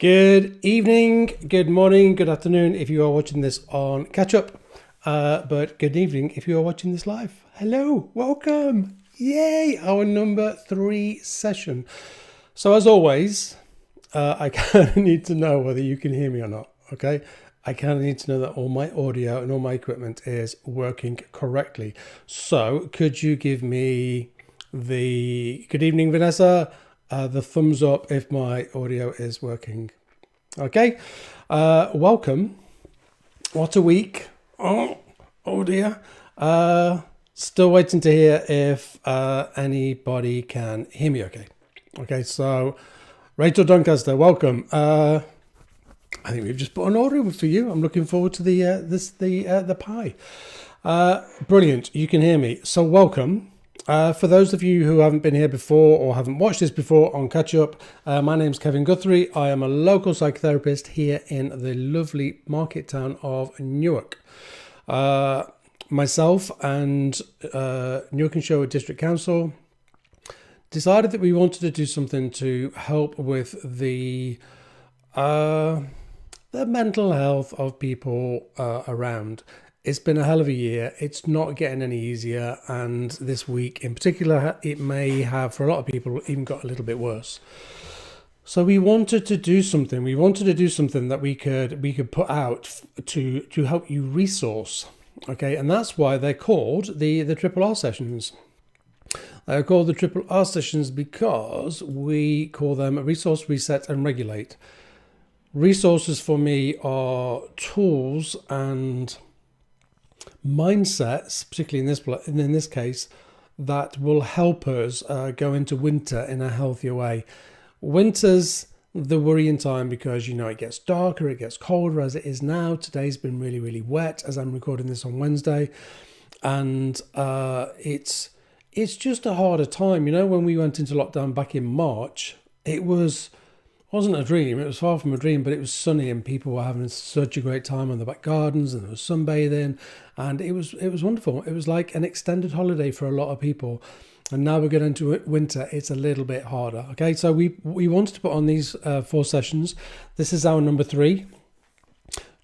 Good evening, good morning, good afternoon if you are watching this on catch up. But good evening if you are watching this live. Hello, welcome. Yay, our number 3 session. So as always, I kind of need to know whether you can hear me or not, okay? I kind of need to know that all my audio and all my equipment is working correctly. So could you give me the good evening, Vanessa? The thumbs up if my audio is working. Okay, welcome. What a week. Oh dear. Still waiting to hear if anybody can hear me okay. Okay, so Rachel Doncaster, welcome. I think we've just put an order for you. I'm looking forward to the pie. Brilliant, you can hear me. So welcome. For those of you who haven't been here before or haven't watched this before on Catch Up, my name's Kevin Guthrie. I am a local psychotherapist here in the lovely market town of Newark. Myself and Newark and Sherwood District Council decided that we wanted to do something to help with the mental health of people around. It's been a hell of a year. It's not getting any easier. And this week in particular, it may have, for a lot of people, even got a little bit worse. So we wanted to do something. We wanted to do something that we could put out to help you resource. Okay, and that's why they're called the Triple R sessions. They're called the Triple R sessions because we call them resource, reset, and regulate. Resources for me are tools and mindsets, particularly in this case, that will help us go into winter in a healthier way. Winter's the worrying time because it gets darker, it gets colder as it is now. Today's been really, really wet as I'm recording this on Wednesday, and it's just a harder time. When we went into lockdown back in March, it wasn't a dream. It was far from a dream, but it was sunny and people were having such a great time on the back gardens and there was sunbathing, and it was wonderful. It was like an extended holiday for a lot of people. And now we're getting into winter. It's a little bit harder. Okay, so we wanted to put on these 4 sessions. This is our number 3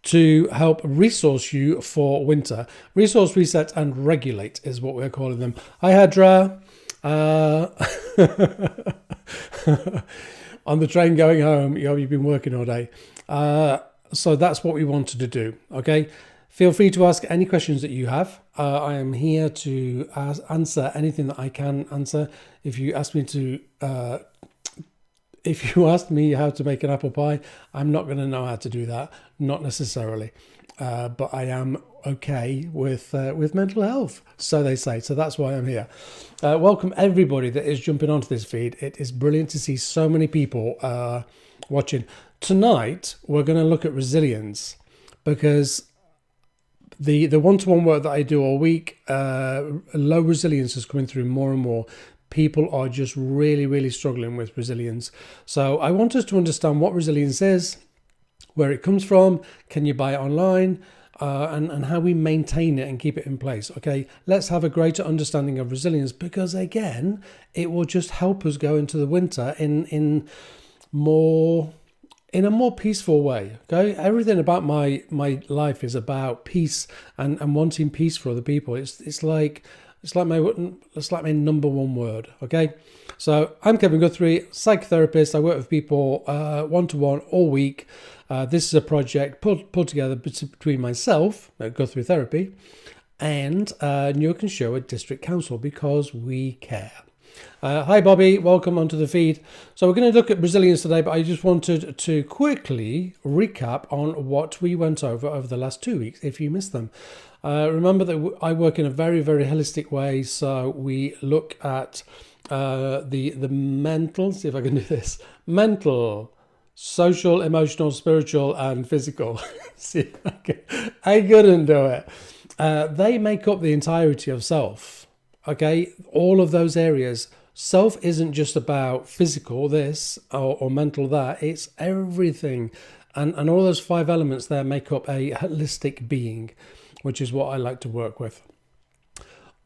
to help resource you for winter. Resource, reset, and regulate is what we're calling them. Hi, Hadra. On the train going home, you've been working all day. So that's what we wanted to do, okay? Feel free to ask any questions that you have. I am here to answer anything that I can answer. If you ask me how to make an apple pie, I'm not going to know how to do that, not necessarily. But I am okay with mental health, so they say. So that's why I'm here. Welcome everybody that is jumping onto this feed. It is brilliant to see so many people watching. Tonight, we're going to look at resilience because the one-to-one work that I do all week, low resilience is coming through more and more. People are just really, really struggling with resilience. So I want us to understand what resilience is, where it comes from, can you buy it online, and how we maintain it and keep it in place. Okay, let's have a greater understanding of resilience because, again, it will just help us go into the winter in a more peaceful way. Okay, everything about my life is about peace and wanting peace for other people. It's like my number one word. Okay, so I'm Kevin Guthrie, psychotherapist. I work with people one-to-one all week. This is a project pulled together between myself at Guthrie Therapy and Newark and Sherwood District Council because we care. Hi Bobby, welcome onto the feed. So we're going to look at resilience today, but I just wanted to quickly recap on what we went over the last 2 weeks if you missed them. Remember that I work in a very, very holistic way, so we look at the mental, see if I can do this, mental, social, emotional, spiritual, and physical. See, I couldn't do it. They make up the entirety of self. Okay, all of those areas. Self isn't just about physical this or mental that. It's everything, and all those 5 elements there make up a holistic being, which is what I like to work with.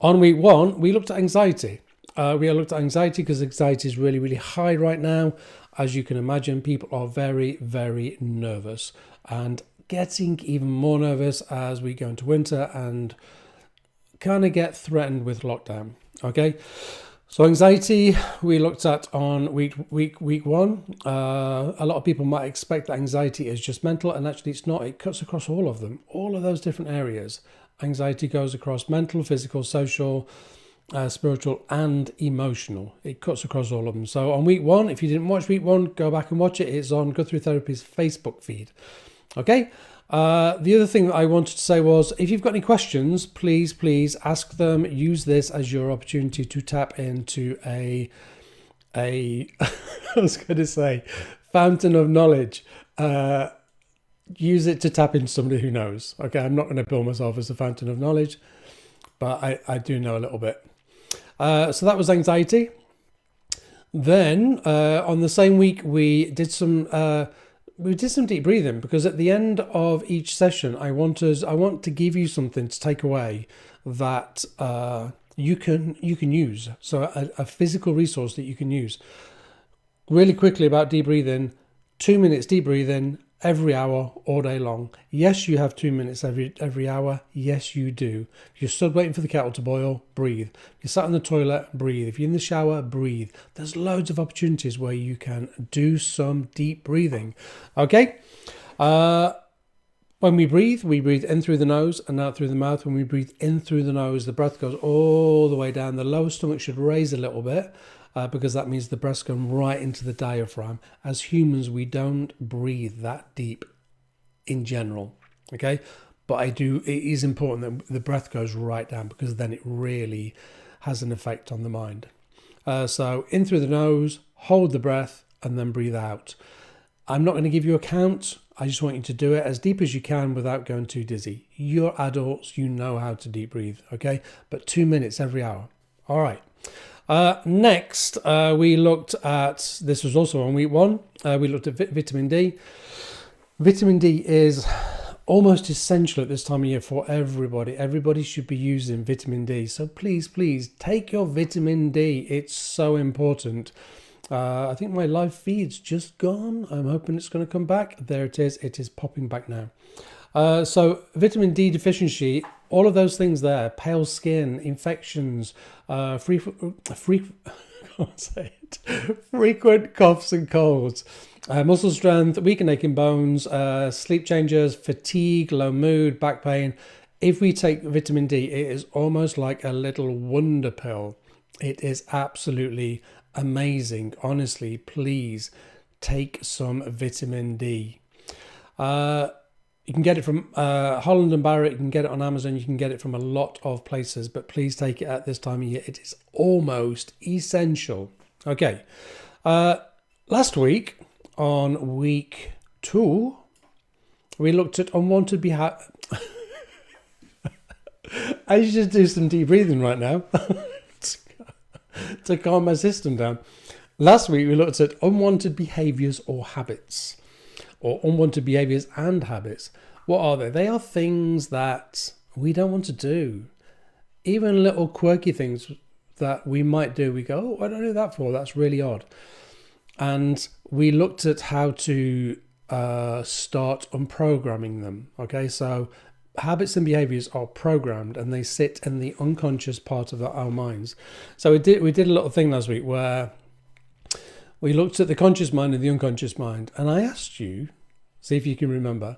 On week 1, we looked at anxiety. We looked at anxiety because anxiety is really, really high right now. as you can imagine, people are very, very nervous and getting even more nervous as we go into winter and kind of get threatened with lockdown. Okay, so anxiety we looked at on week one. A lot of people might expect that anxiety is just mental, and actually it's not. It cuts across all of them, all of those different areas. Anxiety goes across mental, physical, social, spiritual and emotional. It cuts across all of them. So on week one, if you didn't watch week one, go back and watch it. It's on Guthrie Therapy's Facebook feed. Okay. The other thing that I wanted to say was, if you've got any questions, please ask them. Use this as your opportunity to tap into a I was going to say fountain of knowledge. Use it to tap into somebody who knows. Okay, I'm not going to bill myself as a fountain of knowledge, but I do know a little bit. So that was anxiety. Then on the same week we did some deep breathing, because at the end of each session I want to give you something to take away that you can use. So a physical resource that you can use. Really quickly about deep breathing: 2 minutes deep breathing every hour, all day long. Yes, you have 2 minutes every hour. Yes, you do. If you're stood waiting for the kettle to boil, breathe. If you're sat in the toilet, breathe. If you're in the shower, breathe. There's loads of opportunities where you can do some deep breathing. Okay? When we breathe in through the nose and out through the mouth. When we breathe in through the nose, the breath goes all the way down. The lower stomach should raise a little bit. Because that means the breath's going right into the diaphragm. As humans, we don't breathe that deep in general, okay? But it is important that the breath goes right down, because then it really has an effect on the mind. So in through the nose, hold the breath, and then breathe out. I'm not going to give you a count. I just want you to do it as deep as you can without going too dizzy. You're adults, you know how to deep breathe, okay? But 2 minutes every hour. All right. Next, we looked at, this was also on week one, we looked at vitamin D. Vitamin D is almost essential at this time of year for everybody. Everybody should be using vitamin D. So please take your vitamin D. It's so important. I think my live feed's just gone. I'm hoping it's going to come back. There it is. It is popping back now. So vitamin D deficiency, all of those things there: pale skin, infections, frequent coughs and colds, muscle strength, weak and aching bones, sleep changes, fatigue, low mood, back pain. If we take vitamin D, it is almost like a little wonder pill. It is absolutely amazing. Honestly, please take some vitamin D. You can get it from Holland and Barrett. You can get it on Amazon. You can get it from a lot of places, but please take it at this time of year. It is almost essential. Okay. Last week, on week 2, we looked at unwanted behavior. I should do some deep breathing right now to calm my system down. Last week, we looked at unwanted behaviors or habits. Or unwanted behaviors and habits. What are they? They are things that we don't want to do. Even little quirky things that we might do. We go, oh, what did I do that for? That's really odd. And we looked at how to start unprogramming them. Okay, so habits and behaviors are programmed, and they sit in the unconscious part of our minds. So we did a little thing last week where we looked at the conscious mind and the unconscious mind, and I asked you, see if you can remember,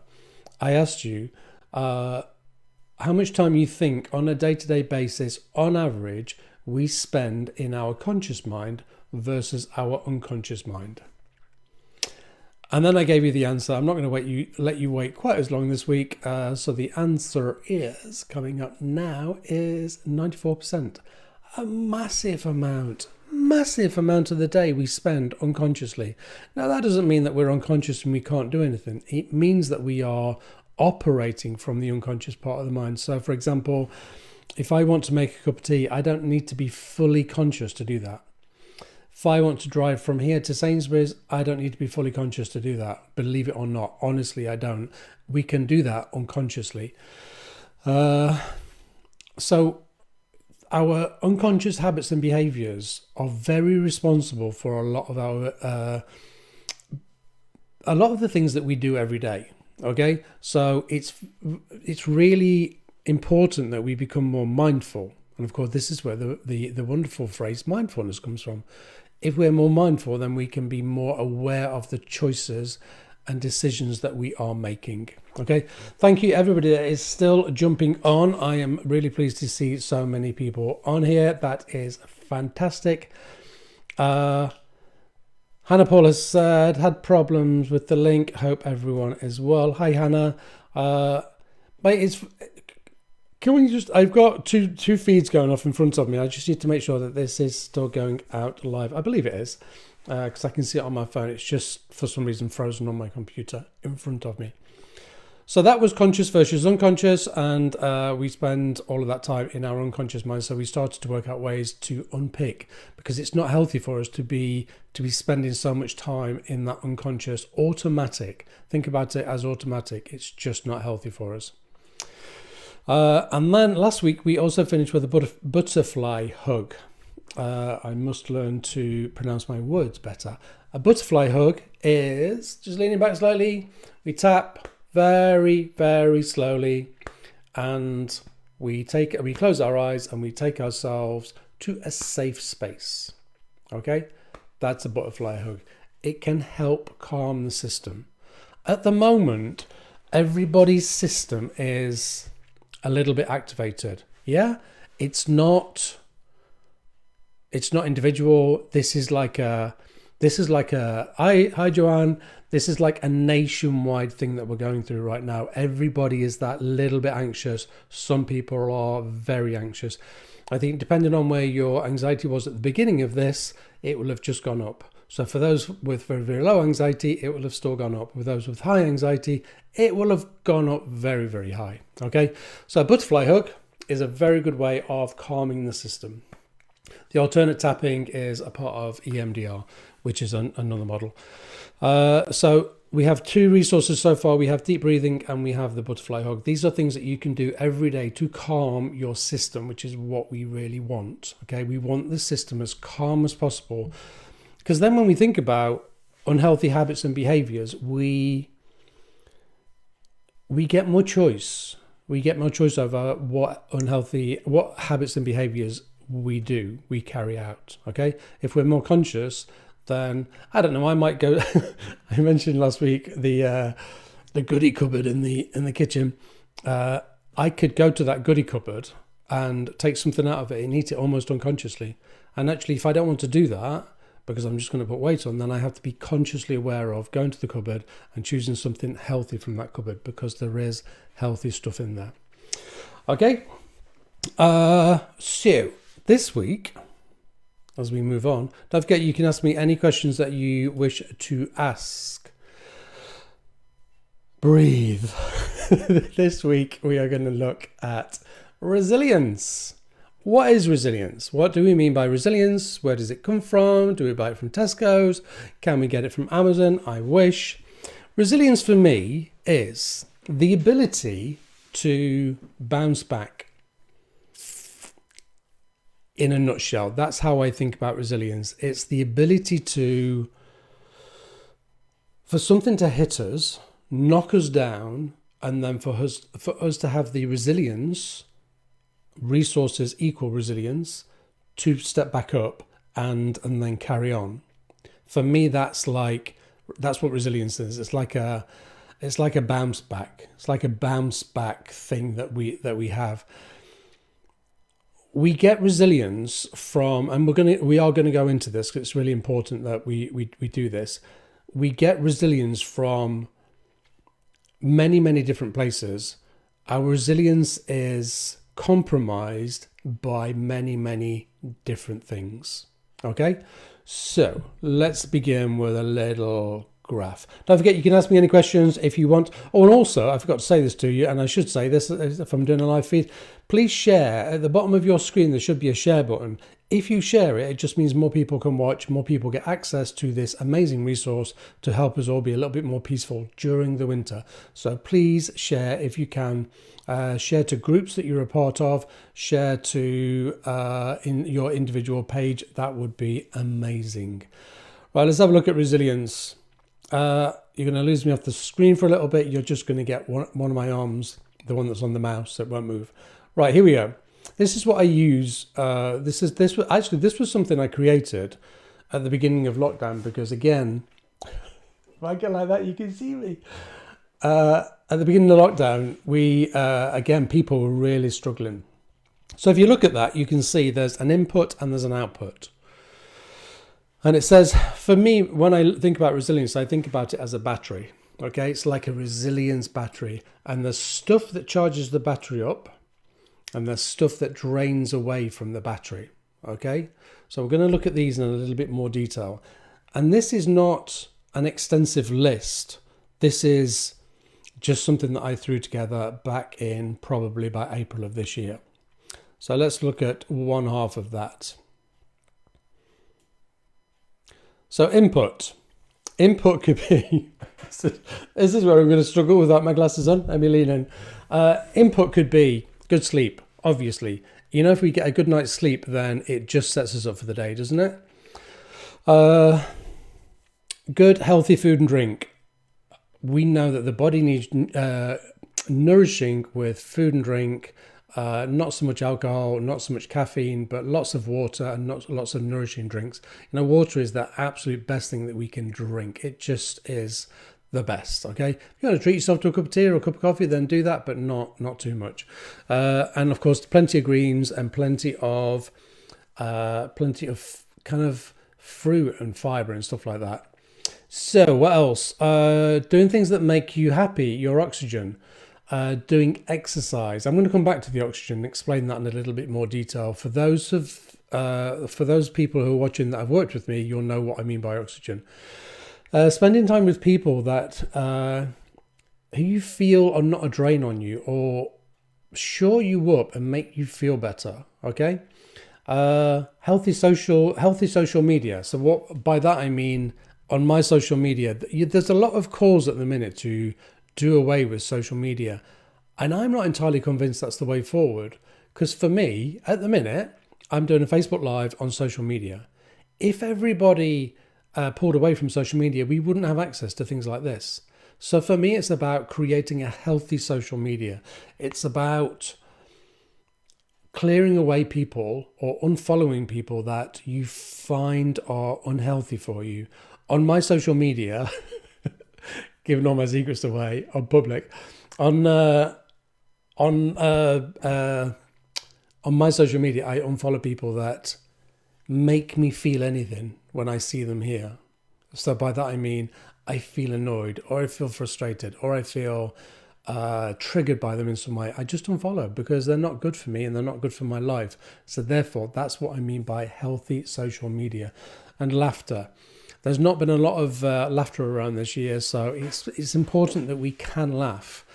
I asked you how much time you think on a day-to-day basis, on average, we spend in our conscious mind versus our unconscious mind. And then I gave you the answer. I'm not going to let you wait quite as long this week. So the answer is, coming up now, is 94%. A massive amount of the day we spend unconsciously. Now, that doesn't mean that we're unconscious and we can't do anything. It means that we are operating from the unconscious part of the mind. So, for example, if I want to make a cup of tea, I don't need to be fully conscious to do that. If I want to drive from here to Sainsbury's, I don't need to be fully conscious to do that. Believe it or not, honestly, I don't. We can do that unconsciously. So our unconscious habits and behaviors are very responsible for a lot of our a lot of the things that we do every day. Okay, so it's really important that we become more mindful. And of course, this is where the wonderful phrase mindfulness comes from. If we're more mindful, then we can be more aware of the choices and decisions that we are making. Okay, thank you everybody that is still jumping on. I am really pleased to see so many people on here. That is fantastic. Hannah Paul has said, had problems with the link. Hope everyone is well. Hi Hannah. Can we just, I've got two feeds going off in front of me. I just need to make sure that this is still going out live. I believe it is, because I can see it on my phone. It's just for some reason frozen on my computer in front of me. So that was conscious versus unconscious, and we spend all of that time in our unconscious mind. So we started to work out ways to unpick, because it's not healthy for us to be spending so much time in that unconscious automatic. Think about it as automatic. It's just not healthy for us. And then last week we also finished with a butterfly hug. I must learn to pronounce my words better. A butterfly hug is just leaning back slightly. We tap very, very slowly, and we close our eyes and we take ourselves to a safe space. Okay, that's a butterfly hug. It can help calm the system. At the moment, everybody's system is a little bit activated. Yeah, it's not individual. This is like a hi Joanne. This is like a nationwide thing that we're going through right now. Everybody is that little bit anxious. Some people are very anxious. I think depending on where your anxiety was at the beginning of this, it will have just gone up. So for those with very, very low anxiety, it will have still gone up. With those with high anxiety, it will have gone up very, very high. Okay, so a butterfly hug is a very good way of calming the system. The alternate tapping is a part of EMDR, which is another model. So we have two resources so far. We have deep breathing and we have the butterfly hug. These are things that you can do every day to calm your system, which is what we really want. Okay, we want the system as calm as possible, because then when we think about unhealthy habits and behaviors, we get more choice. We get more choice over what habits and behaviors we carry out. Okay, if we're more conscious, then I don't know, I might go I mentioned last week the goodie cupboard in the kitchen. I could go to that goodie cupboard and take something out of it and eat it almost unconsciously. And actually, if I don't want to do that, because I'm just going to put weight on, then I have to be consciously aware of going to the cupboard and choosing something healthy from that cupboard, because there is healthy stuff in there. Okay, so this week, as we move on, don't forget you can ask me any questions that you wish to ask. Breathe. This week we are going to look at resilience. What is resilience? What do we mean by resilience? Where does it come from? Do we buy it from Tesco's? Can we get it from Amazon? I wish. Resilience for me is the ability to bounce back. In a nutshell, that's how I think about resilience. It's the ability for something to hit us, knock us down, and then for us to have the resilience, resources equal resilience, to step back up and then carry on. For me, that's what resilience is. It's like a bounce back. It's like a bounce back thing that we have. We get resilience from, and we are going to go into this because it's really important that we do this. We get resilience from many, many different places. Our resilience is compromised by many, many different things. Okay, so let's begin with a little graph. Don't forget, you can ask me any questions if you want. Oh, and also, I forgot to say this to you, and I should say this if I'm doing a live feed. Please share. At the bottom of your screen, there should be a share button. If you share it, it just means more people can watch, more people get access to this amazing resource to help us all be a little bit more peaceful during the winter. So please share if you can. Share to groups that you're a part of. Share to in your individual page. That would be amazing. Right, let's have a look at resilience. you're going to lose me off the screen for a little bit. You're just going to get one of my arms, the one that's on the mouse, so it won't move. Right, here we go. This is what I use. This was something I created at the beginning of lockdown because, again, if I get like that, you can see me. At the beginning of lockdown, people were really struggling. So if you look at that, you can see there's an input and there's an output. And it says, for me, when I think about resilience, I think about it as a battery. Okay, it's like a resilience battery. And there's stuff that charges the battery up, and there's stuff that drains away from the battery. Okay, so we're going to look at these in a little bit more detail. And this is not an extensive list. This is just something that I threw together back in probably by April of this year. So let's look at one half of that. So input could be, this is where I'm going to struggle without my glasses on. Let me lean in. Input could be good sleep, obviously. You know, if we get a good night's sleep, then it just sets us up for the day, doesn't it? Good, healthy food and drink. We know that the body needs nourishing with food and drink. Not so much alcohol, not so much caffeine, but lots of water and lots of nourishing drinks. You know, water is the absolute best thing that we can drink. It just is the best. Okay, if you want to treat yourself to a cup of tea or a cup of coffee, then do that, but not too much. And of course, plenty of greens and plenty of kind of fruit and fiber and stuff like that. So what else? Doing things that make you happy, your oxygen. Doing exercise. I'm going to come back to the oxygen and explain that in a little bit more detail. For those people who are watching that have worked with me, you'll know what I mean by oxygen. Spending time with people that who you feel are not a drain on you or shore you up and make you feel better. Okay. Healthy social media. So what by that I mean, on my social media, there's a lot of calls at the minute to do away with social media. And I'm not entirely convinced that's the way forward. Because for me, at the minute, I'm doing a Facebook Live on social media. If everybody pulled away from social media, we wouldn't have access to things like this. So for me, it's about creating a healthy social media. It's about clearing away people or unfollowing people that you find are unhealthy for you. On my social media, giving all my secrets away on public, on my social media, I unfollow people that make me feel anything when I see them here. So by that I mean I feel annoyed, or I feel frustrated, or I feel triggered by them in some way. I just unfollow because they're not good for me and they're not good for my life. So therefore, that's what I mean by healthy social media. And laughter. There's not been a lot of laughter around this year, so it's important that we can laugh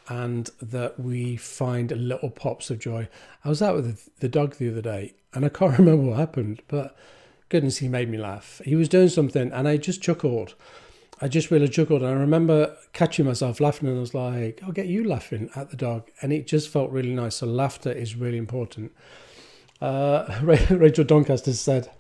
and that we find little pops of joy. I was out with the dog the other day, and I can't remember what happened, but goodness, he made me laugh. He was doing something, and I just chuckled. I just really chuckled, and I remember catching myself laughing, and I was like, I'll get you laughing at the dog, and it just felt really nice. So laughter is really important. Rachel Doncaster said,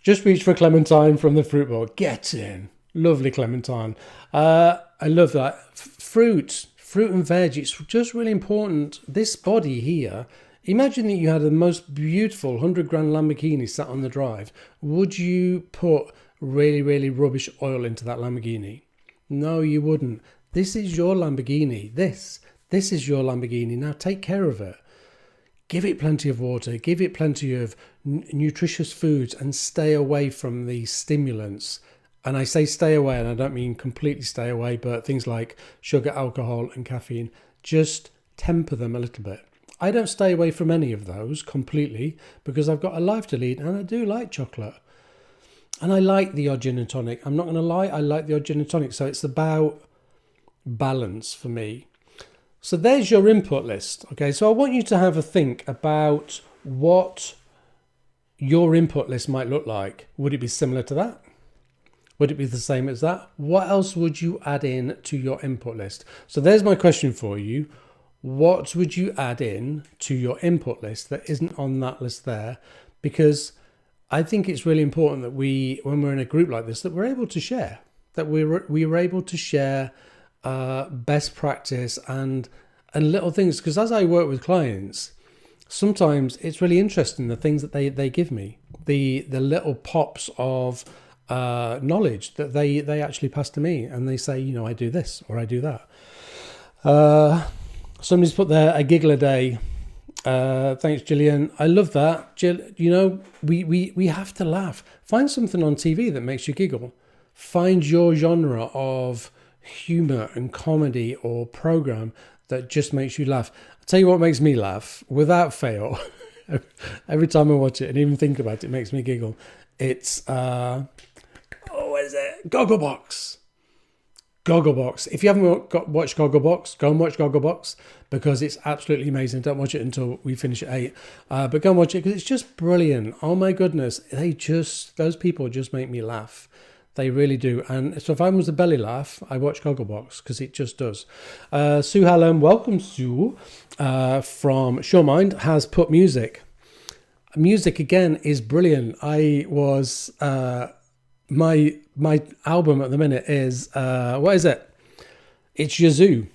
just reach for Clementine from the fruit bowl. Get in. Lovely Clementine. I love that. Fruit and veg, it's just really important. This body here, imagine that you had the most beautiful 100 grand Lamborghini sat on the drive. Would you put really, really rubbish oil into that Lamborghini? No, you wouldn't. This is your Lamborghini. This is your Lamborghini. Now take care of it. Give it plenty of water, give it plenty of nutritious foods, and stay away from the stimulants. And I say stay away, and I don't mean completely stay away, but things like sugar, alcohol and caffeine, just temper them a little bit. I don't stay away from any of those completely because I've got a life to lead, and I do like chocolate. And I like the odd gin and tonic. I'm not going to lie, I like the odd gin and tonic. So it's about balance for me. So there's your input list. Okay, so I want you to have a think about what your input list might look like. Would it be similar to that? Would it be the same as that? What else would you add in to your input list? So there's my question for you. What would you add in to your input list that isn't on that list there? Because I think it's really important that when we're in a group like this, that we're able to share that we were able to share best practice and little things, because as I work with clients, sometimes it's really interesting the things that they give me, the little pops of knowledge that they actually pass to me, and they say, you know, I do this or I do that. Somebody's put there a giggle a day. Thanks, Gillian. I love that. Jill, you know, we have to laugh. Find something on TV that makes you giggle. Find your genre of humor and comedy or program that just makes you laugh. I'll tell you what makes me laugh without fail. Every time I watch it and even think about it, it makes me giggle. It's what is it? Gogglebox. Gogglebox. If you haven't watched Gogglebox, go and watch Gogglebox, because it's absolutely amazing. Don't watch it until we finish at 8, but go and watch it because it's just brilliant. Oh my goodness, those people just make me laugh. They really do. And so if I was a belly laugh, I watch Gogglebox because it just does. Sue Hallam, welcome Sue, from Shoremind, has put music. Music again is brilliant. I was my album at the minute is what is it? It's Yazoo,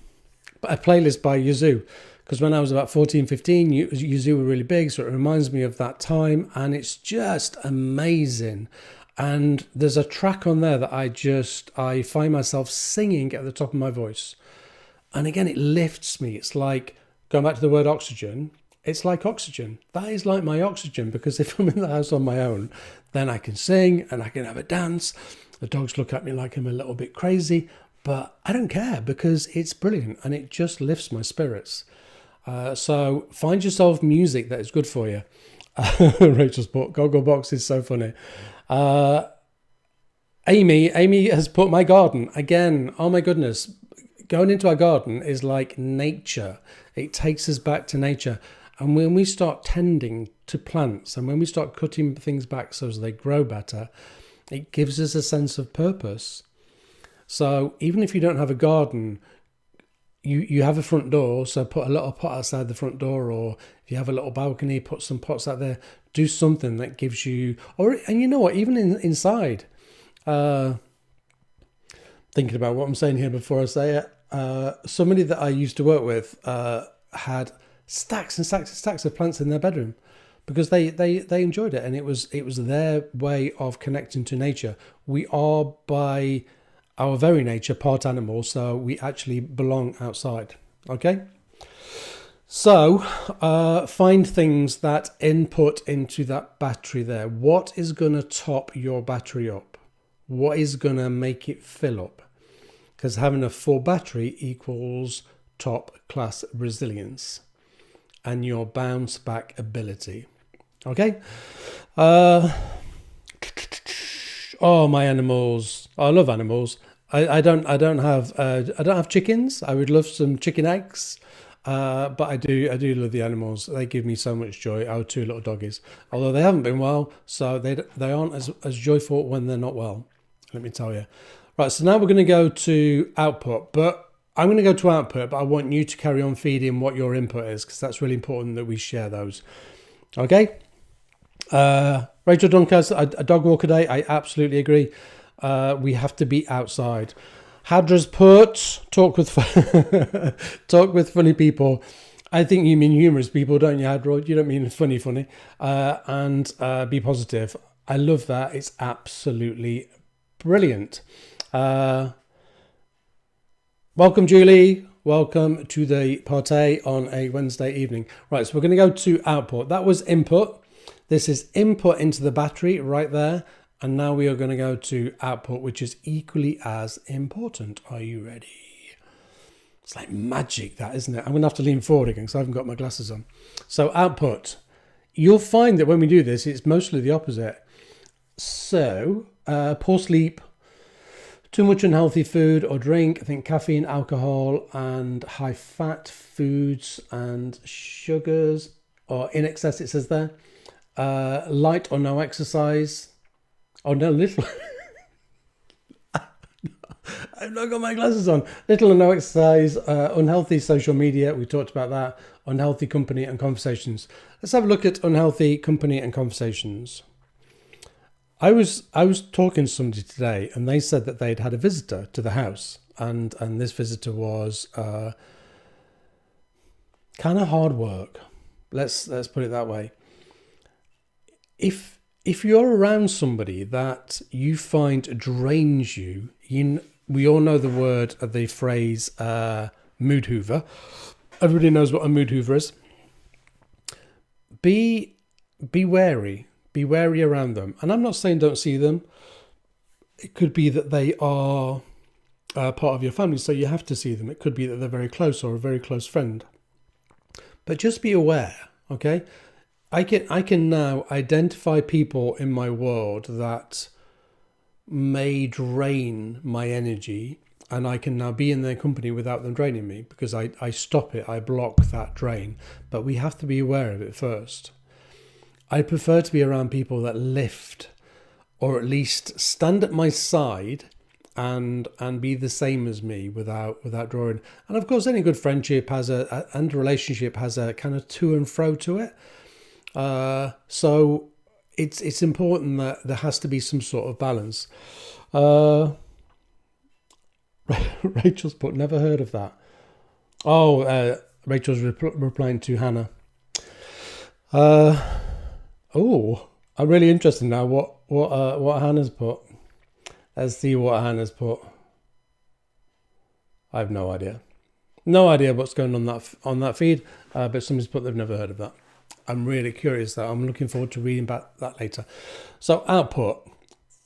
a playlist by Yazoo. Because when I was about 14, 15, Yazoo were really big, so it reminds me of that time, and it's just amazing. And there's a track on there that I find myself singing at the top of my voice. And again, it lifts me. It's like, going back to the word oxygen, it's like oxygen. That is like my oxygen, because if I'm in the house on my own, then I can sing and I can have a dance. The dogs look at me like I'm a little bit crazy, but I don't care because it's brilliant and it just lifts my spirits. So find yourself music that is good for you. Rachel's put, Gogglebox is so funny. Amy has put my garden again. Oh my goodness, going into our garden is like nature. It takes us back to nature. And when we start tending to plants and when we start cutting things back so as they grow better, it gives us a sense of purpose. So even if you don't have a garden, you have a front door, so put a little pot outside the front door, or if you have a little balcony, put some pots out there. Do something that gives you, and you know what, even inside, thinking about what I'm saying here before I say it, somebody that I used to work with had stacks and stacks and stacks of plants in their bedroom because they enjoyed it, and it was their way of connecting to nature. We are, by our very nature, part animal, so we actually belong outside. Okay, so find things that input into that battery there. What is going to top your battery up? What is going to make it fill up? Because having a full battery equals top class resilience and your bounce back ability. Okay. Oh, my animals. I love animals. I don't have chickens. I would love some chicken eggs. But I do love the animals. They give me so much joy. Our 2 little doggies, although they haven't been well, so they aren't as joyful when they're not well. Let me tell you. Right, so now we're going to go to output, but I'm going to go to output, but I want you to carry on feeding what your input is, because that's really important that we share those. Okay. Rachel Duncan, a dog walk a day. I absolutely agree. We have to be outside. Hadra's put, talk with funny people. I think you mean humorous people, don't you, Hadra? You don't mean funny. And be positive. I love that. It's absolutely brilliant. Welcome, Julie. Welcome to the party on a Wednesday evening. Right, so we're going to go to output. That was input. This is input into the battery right there. And now we are going to go to output, which is equally as important. Are you ready? It's like magic, that, isn't it? I'm going to have to lean forward again because I haven't got my glasses on. So output. You'll find that when we do this, it's mostly the opposite. So poor sleep, too much unhealthy food or drink. I think caffeine, alcohol, and high fat foods and sugars, or in excess, it says there. Light or no exercise. Oh no, little. I've not got my glasses on. Little or no exercise, unhealthy social media. We talked about that. Unhealthy company and conversations. Let's have a look at unhealthy company and conversations. I was talking to somebody today, and they said that they'd had a visitor to the house, and this visitor was kind of hard work. Let's put it that way. If you're around somebody that you find drains you, we all know the phrase mood hoover. Everybody knows what a mood hoover is. Be wary. Be wary around them. And I'm not saying don't see them. It could be that they are part of your family, so you have to see them. It could be that they're very close or a very close friend. But just be aware, okay? I can now identify people in my world that may drain my energy, and I can now be in their company without them draining me, because I stop it, I block that drain. But we have to be aware of it first. I prefer to be around people that lift, or at least stand at my side and be the same as me without drawing. And of course, any good friendship and relationship has a kind of to and fro to it. So it's important that there has to be some sort of balance. Rachel's put, never heard of that. Oh, Rachel's replying to Hannah. I'm really interested now what Hannah's put. Let's see what Hannah's put. I have no idea. No idea what's going on that feed, but somebody's put they've never heard of that. I'm really curious though. I'm looking forward to reading about that later. So output.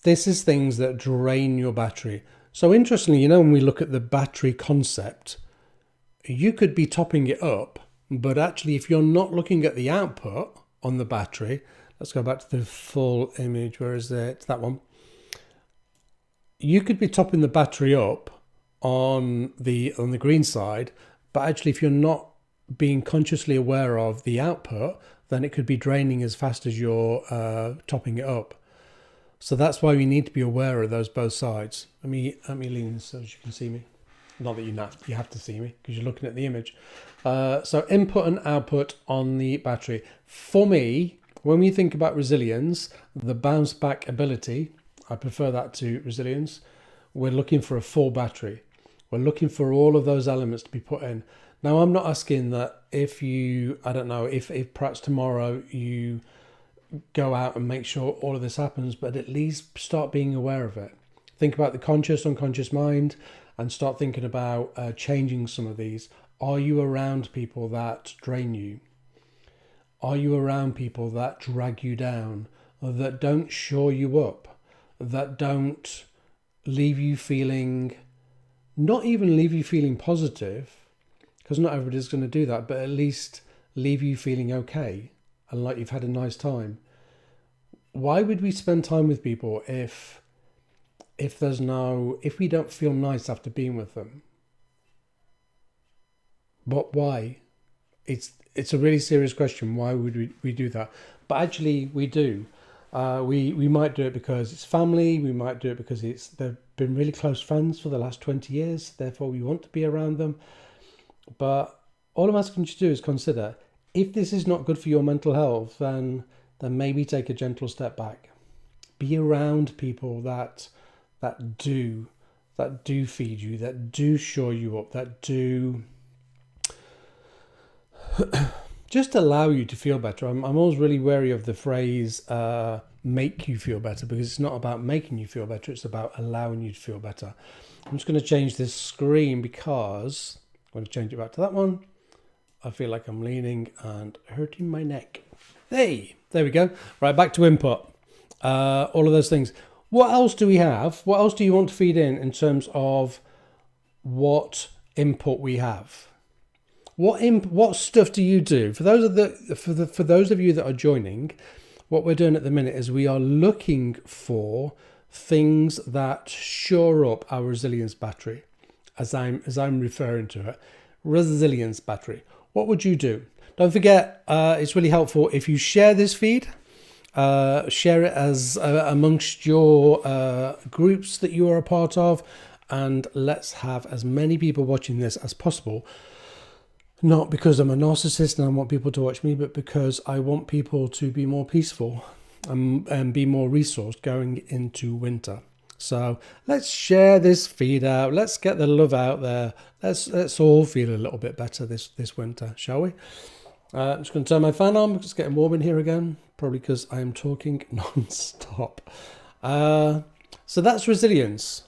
This is things that drain your battery. So interestingly, when we look at the battery concept, you could be topping it up, but actually if you're not looking at the output on the battery, let's go back to the full image. Where is it? It's that one. You could be topping the battery up on the green side, but actually if you're not being consciously aware of the output, then it could be draining as fast as you're topping it up. So that's why we need to be aware of those both sides. Let me lean so you can see me. Not that you have to see me because you're looking at the image. So input and output on the battery. For me, when we think about resilience, the bounce back ability, I prefer that to resilience. We're looking for a full battery. We're looking for all of those elements to be put in. Now, I'm not asking that if perhaps tomorrow you go out and make sure all of this happens, but at least start being aware of it. Think about the conscious, unconscious mind and start thinking about changing some of these. Are you around people that drain you? Are you around people that drag you down, or that don't shore you up, that don't leave you feeling, not even leave you feeling positive, because not everybody's going to do that, but at least leave you feeling okay and like you've had a nice time? Why would we spend time with people if we don't feel nice after being with them? But why? It's a really serious question. Why would we do that? But actually we do. We might do it because it's family. We might do it because they've been really close friends for the last 20 years. Therefore we want to be around them. But all I'm asking you to do is consider, if this is not good for your mental health, then maybe take a gentle step back. Be around people that do feed you, that do shore you up, that do just allow you to feel better. I'm always really wary of the phrase make you feel better, because it's not about making you feel better, it's about allowing you to feel better. I'm just going to change this screen because I'm going to change it back to that one. I feel like I'm leaning and hurting my neck. Hey, there we go. Right, back to input. All of those things. What else do we have? What else do you want to feed in terms of what input we have? What stuff do you do? For those of you that are joining, what we're doing at the minute is we are looking for things that shore up our resilience battery, as I'm referring to it. Resilience battery. What would you do? Don't forget, it's really helpful if you share this feed. Share it as amongst your groups that you are a part of, and let's have as many people watching this as possible. Not because I'm a narcissist and I want people to watch me, but because I want people to be more peaceful. and be more resourced going into winter. So let's share this feed out. Let's get the love out there. Let's all feel a little bit better this winter, shall we? I'm just going to turn my fan on because it's getting warm in here again, probably because I am talking non-stop. So that's resilience.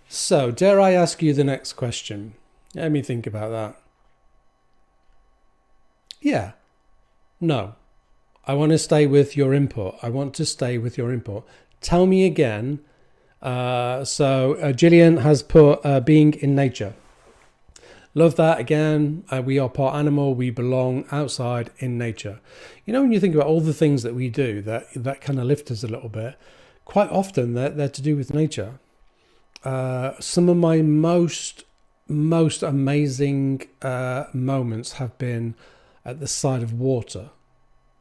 So dare I ask you the next question? Let me think about that. Yeah. No. I want to stay with your input. I want to stay with your input. Tell me again. So Gillian has put being in nature. Love that. Again, we are part animal. We belong outside in nature. You know, when you think about all the things that we do that kind of lift us a little bit, quite often they're to do with nature. Some of my most amazing moments have been at the side of water.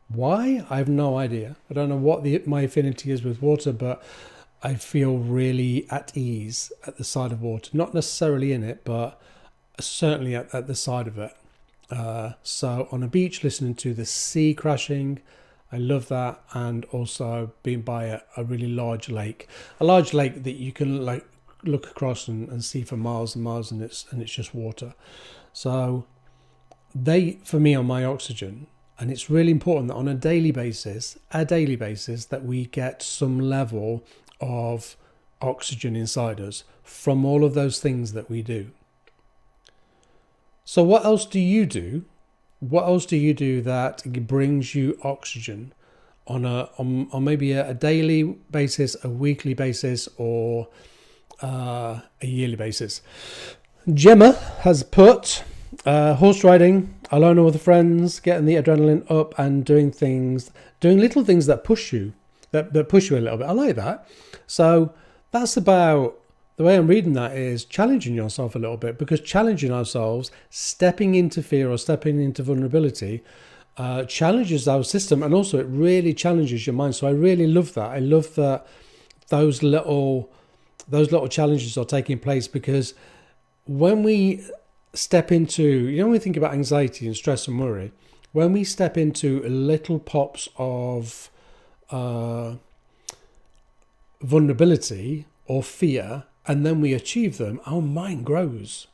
Why? I have no idea. I don't know what my affinity is with water, but I feel really at ease at the side of water. Not necessarily in it, but certainly at the side of it. So on a beach, listening to the sea crashing, I love that. And also being by a really large lake. A large lake that you can like look across and see for miles and miles, and it's just water. So they, for me, are my oxygen. And it's really important that on a daily basis, that we get some level of oxygen inside us from all of those things that we do. So what else do you do? What else do you do that brings you oxygen on maybe a daily basis, a weekly basis, or a yearly basis? Gemma has put horse riding, alone or with friends, getting the adrenaline up and doing little things that push you, that push you a little bit. I like that. So that's about, the way I'm reading that is challenging yourself a little bit, because challenging ourselves, stepping into fear or stepping into vulnerability, challenges our system, and also it really challenges your mind. So I really love that. I love that those little challenges are taking place, because when we step into, when we think about anxiety and stress and worry, when we step into little pops of vulnerability or fear, and then we achieve them, our mind grows.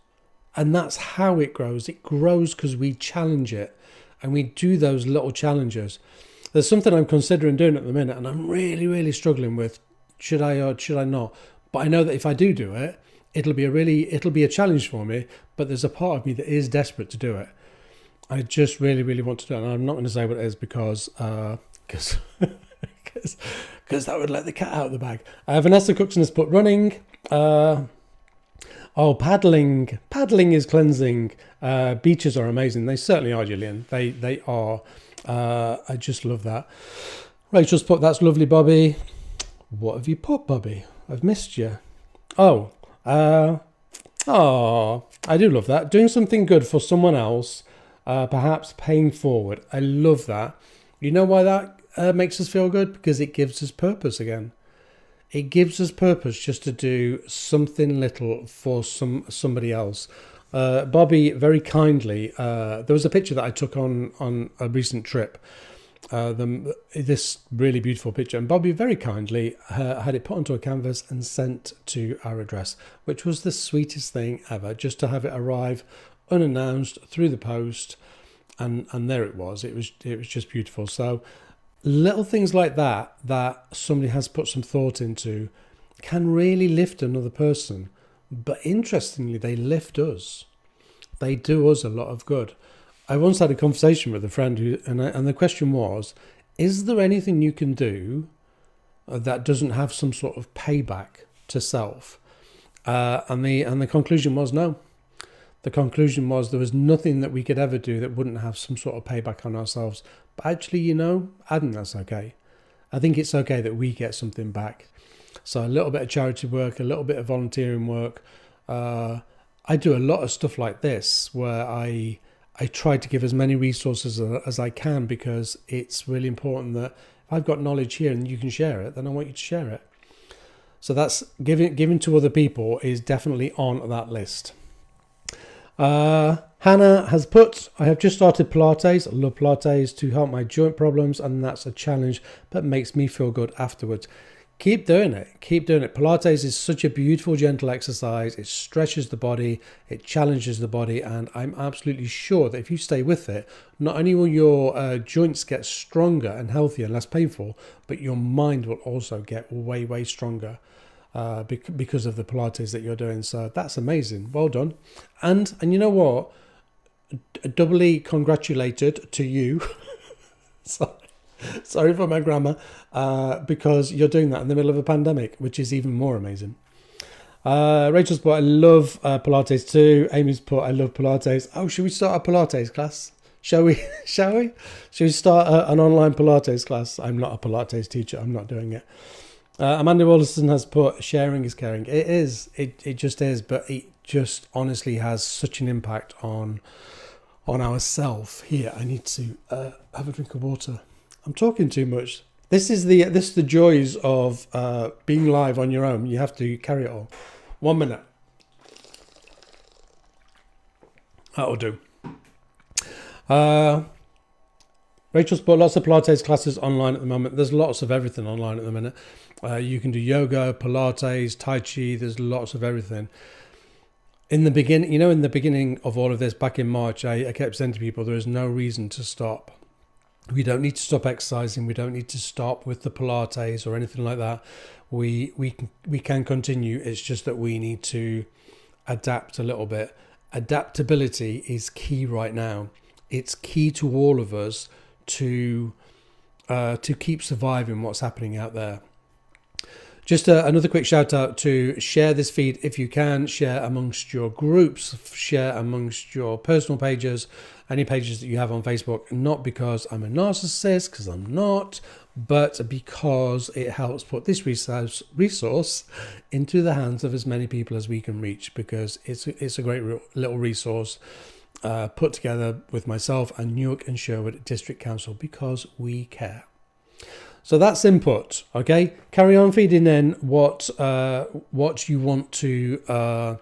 And that's how it grows. It grows because we challenge it, and we do those little challenges. There's something I'm considering doing at the minute, and I'm really, really struggling with, should I or should I not? But I know that if I do it, it'll be a challenge for me, but there's a part of me that is desperate to do it. I just really, really want to do it. And I'm not going to say what it is because that would let the cat out of the bag. Vanessa Cookson has put running. Paddling. Paddling is cleansing. Beaches are amazing. They certainly are, Gillian. They are. I just love that. Rachel's put, that's lovely, Bobby. What have you put, Bobby? I've missed you. I do love that. Doing something good for someone else, perhaps paying forward. I love that. You know why that makes us feel good? Because it gives us purpose again. It gives us purpose just to do something little for somebody else. Bobby very kindly, there was a picture that I took on a recent trip. This really beautiful picture, and Bobby very kindly had it put onto a canvas and sent to our address, which was the sweetest thing ever, just to have it arrive unannounced through the post, and there it was. It was just beautiful. So little things like that somebody has put some thought into can really lift another person, but interestingly they lift us. They do us a lot of good. I once had a conversation with a friend and the question was, is there anything you can do that doesn't have some sort of payback to self? And the conclusion was no. The conclusion was there was nothing that we could ever do that wouldn't have some sort of payback on ourselves. But actually, I think that's okay. I think it's okay that we get something back. So a little bit of charity work, a little bit of volunteering work. I do a lot of stuff like this where I try to give as many resources as I can, because it's really important that if I've got knowledge here and you can share it, then I want you to share it. So that's giving to other people is definitely on that list. Hannah has put, I have just started Pilates. I love Pilates to help my joint problems, and that's a challenge, but makes me feel good afterwards. Keep doing it. Keep doing it. Pilates is such a beautiful, gentle exercise. It stretches the body, it challenges the body, and I'm absolutely sure that if you stay with it, not only will your joints get stronger and healthier and less painful, but your mind will also get way, way stronger because of the Pilates that you're doing. So that's amazing. Well done. And you know what? Doubly congratulated to you. Sorry for my grammar, because you're doing that in the middle of a pandemic, which is even more amazing. Rachel's put, I love Pilates too. Amy's put, I love Pilates. Oh, should we start a Pilates class? Shall we? Shall we? Should we start an online Pilates class? I'm not a Pilates teacher. I'm not doing it. Amanda Wilson has put, sharing is caring. It is. It just is. But it just honestly has such an impact on ourselves. Here, I need to have a drink of water. I'm talking too much. This is the joys of being live on your own. You have to carry it all. 1 minute. That'll do. Rachel's put lots of Pilates classes online at the moment. There's lots of everything online at the minute. You can do yoga, Pilates, Tai Chi. There's lots of everything. In the beginning of all of this, back in March, I kept saying to people, there is no reason to stop. We don't need to stop exercising. We don't need to stop with the Pilates or anything like that. We can continue. It's just that we need to adapt a little bit. Adaptability is key right now. It's key to all of us to keep surviving what's happening out there. Just another quick shout out to share this feed if you can, share amongst your groups, share amongst your personal pages, any pages that you have on Facebook, not because I'm a narcissist, because I'm not, but because it helps put this resource into the hands of as many people as we can reach, because it's a great little resource put together with myself and Newark and Sherwood District Council because we care. So that's input, okay? Carry on feeding in what you want to,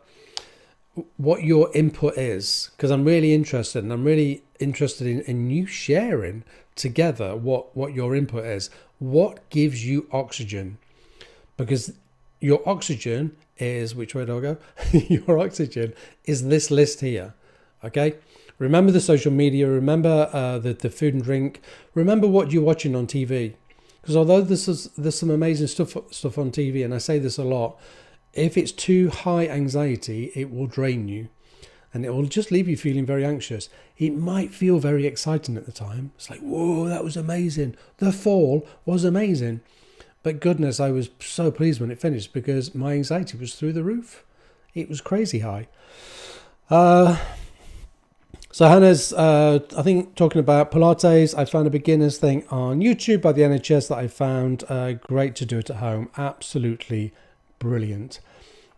what your input is, because I'm really interested, and I'm really interested in you sharing together what your input is. What gives you oxygen? Because your oxygen is, which way do I go? Your oxygen is this list here, okay? Remember the social media, remember the food and drink, remember what you're watching on TV. Because although there's some amazing stuff on TV, and I say this a lot, if it's too high anxiety, it will drain you, and it will just leave you feeling very anxious. It might feel very exciting at the time. It's like, whoa, that was amazing. The fall was amazing. But goodness, I was so pleased when it finished because my anxiety was through the roof. It was crazy high. So Hannah's, I think, talking about Pilates. I found a beginner's thing on YouTube by the NHS that I found great to do it at home. Absolutely brilliant.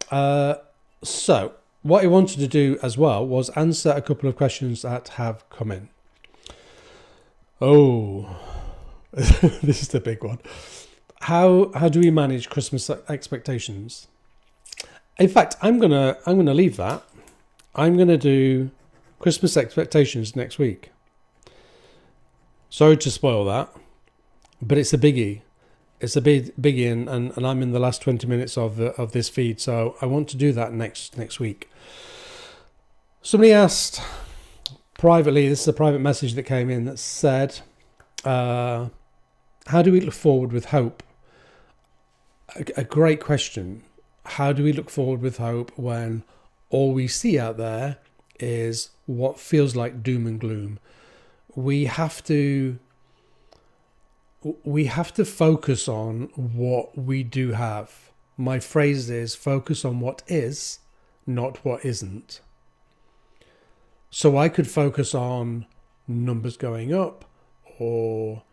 So what I wanted to do as well was answer a couple of questions that have come in. Oh, this is the big one. How do we manage Christmas expectations? In fact, I'm gonna leave that. I'm gonna do Christmas expectations next week. Sorry to spoil that, but it's a biggie. It's a biggie, and I'm in the last 20 minutes of this feed, so I want to do that next week. Somebody asked privately, this is a private message that came in that said, how do we look forward with hope? A great question. How do we look forward with hope when all we see out there is what feels like doom and gloom? We have to focus on what we do have. My phrase is focus on what is, not what isn't. So I could focus on numbers going up, or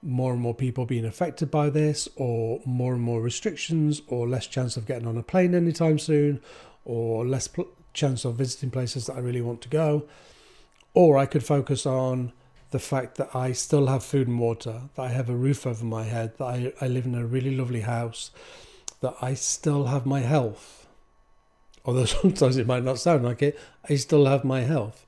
more and more people being affected by this, or more and more restrictions, or less chance of getting on a plane anytime soon, or less chance of visiting places that I really want to go. Or I could focus on the fact that I still have food and water, that I have a roof over my head, that I live in a really lovely house, that I still have my health. although sometimes it might not sound like it, I still have my health.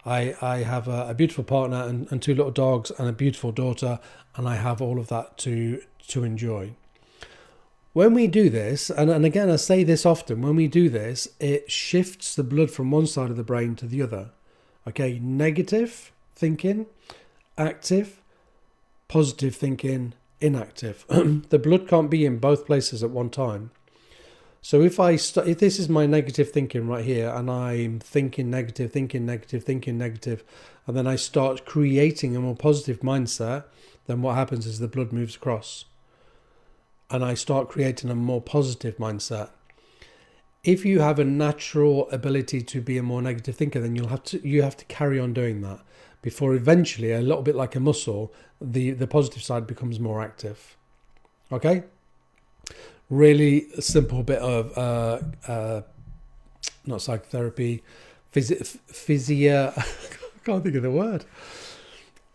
I have a beautiful partner and two little dogs and a beautiful daughter, and I have all of that to enjoy. When we do this, and again, I say this often, when we do this, it shifts the blood from one side of the brain to the other. Okay, negative thinking, active, positive thinking, inactive. The blood can't be in both places at one time. So if this is my negative thinking right here, and I'm thinking negative, and then I start creating a more positive mindset, then what happens is the blood moves across. And I start creating a more positive mindset. If you have a natural ability to be a more negative thinker, then you have to carry on doing that before eventually, a little bit like a muscle, the positive side becomes more active. Okay? Really simple bit of not psychotherapy, physio. I can't think of the word.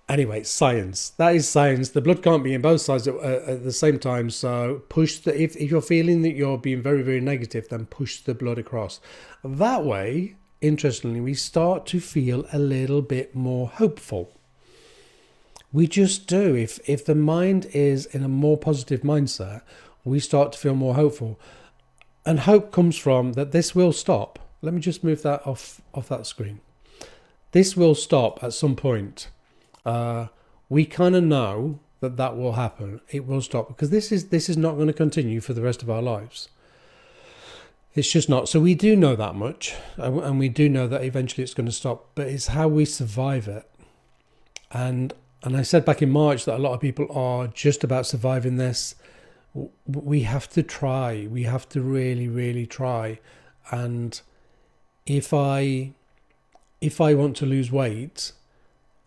Anyway, science. That is science. The blood can't be in both sides at the same time. So if you're feeling that you're being very, very negative, then push the blood across. That way, interestingly, we start to feel a little bit more hopeful. We just do. If the mind is in a more positive mindset, we start to feel more hopeful. And hope comes from that this will stop. Let me just move that off that screen. This will stop at some point. We kind of know that will happen. It will stop because this is not going to continue for the rest of our lives. It's just not. So we do know that much, and we do know that eventually it's going to stop. But it's how we survive it. And I said back in March that a lot of people are just about surviving this. We have to try. We have to really, really try. And if I want to lose weight,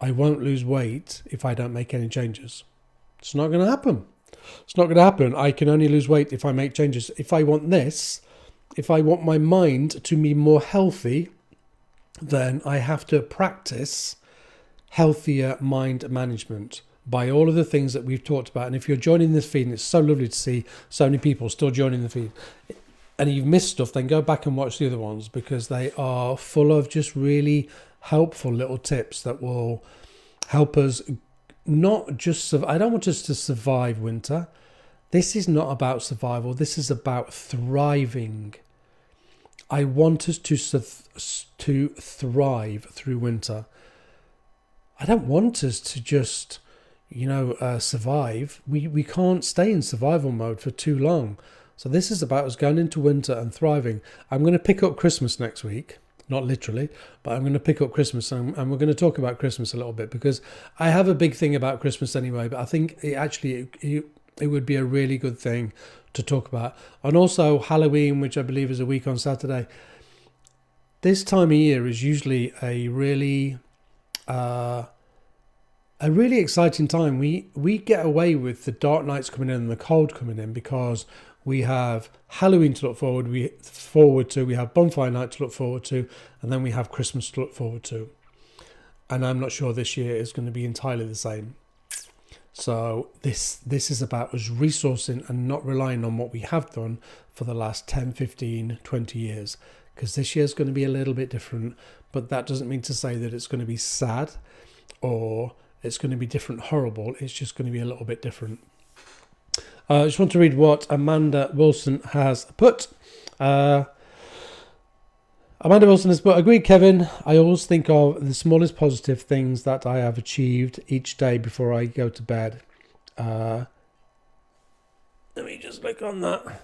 I won't lose weight if I don't make any changes. It's not going to happen. It's not going to happen. I can only lose weight if I make changes. If I want my mind to be more healthy, then I have to practice healthier mind management by all of the things that we've talked about. And if you're joining this feed, and it's so lovely to see so many people still joining the feed, and you've missed stuff, then go back and watch the other ones because they are full of just really helpful little tips that will help us not just I don't want us to survive winter. This is not about survival. This is about thriving. I want us to thrive through winter. I don't want us to just, survive. We can't stay in survival mode for too long. So this is about us going into winter and thriving. I'm going to pick up Christmas next week. Not literally, but I'm going to pick up Christmas and we're going to talk about Christmas a little bit because I have a big thing about Christmas anyway, but I think it would be a really good thing to talk about. And also Halloween, which I believe is a week on Saturday. This time of year is usually a really exciting time. We get away with the dark nights coming in and the cold coming in because we have Halloween to look forward to, we have Bonfire Night to look forward to, and then we have Christmas to look forward to. And I'm not sure this year is going to be entirely the same. So this is about us resourcing and not relying on what we have done for the last 10, 15, 20 years. Because this year is going to be a little bit different, but that doesn't mean to say that it's going to be sad or it's going to be different, horrible. It's just going to be a little bit different. I just want to read what Amanda Wilson has put. Amanda Wilson has put, agreed, Kevin. I always think of the smallest positive things that I have achieved each day before I go to bed. Let me just look on that.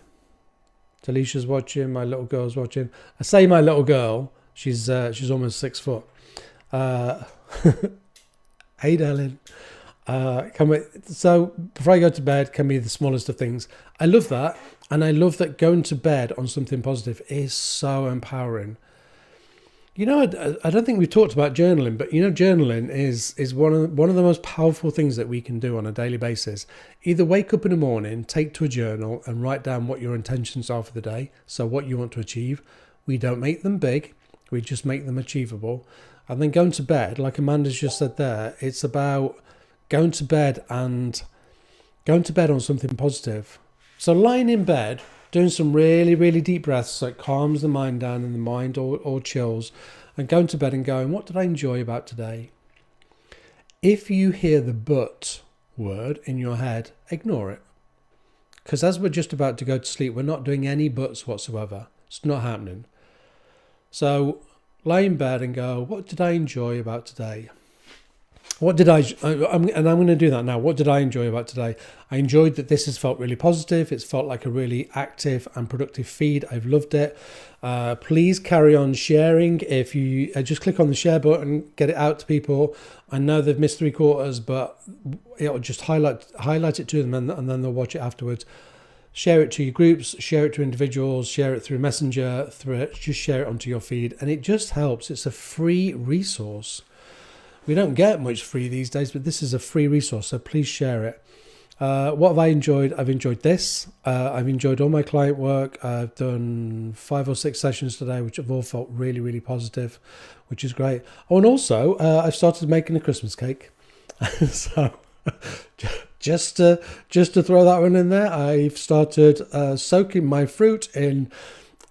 Talicia's watching. My little girl's watching. I say my little girl. She's almost 6 foot. Hey, darling. So before I go to bed can be the smallest of things. I love that. And I love that going to bed on something positive is so empowering. I don't think we've talked about journaling, but journaling is one of the most powerful things that we can do on a daily basis. Either wake up in the morning, take to a journal and write down what your intentions are for the day. So what you want to achieve. We don't make them big. We just make them achievable. And then going to bed, like Amanda's just said there, it's about going to bed on something positive. So lying in bed doing some really, really deep breaths so it calms the mind down and the mind all chills, and going to bed and going, what did I enjoy about today? If you hear the but word in your head, ignore it. Because as we're just about to go to sleep, we're not doing any buts whatsoever. It's not happening. So lie in bed and go, what did I enjoy about today? I'm going to do that now. What did I enjoy about today? I enjoyed that this has felt really positive. It's felt like a really active and productive feed. I've loved it. Please carry on sharing. If you just click on the share button, get it out to people. I know they've missed 3/4, but it'll just highlight it to them, and then they'll watch it afterwards. Share it to your groups, share it to individuals, share it through Messenger, just share it onto your feed. And it just helps. It's a free resource. We don't get much free these days, but this is a free resource, so please share it. What have I enjoyed? I've enjoyed this. I've enjoyed all my client work. I've done 5 or 6 sessions today, which have all felt really, really positive, which is great. Oh, and also, I've started making a Christmas cake. So just to throw that one in there, I've started soaking my fruit in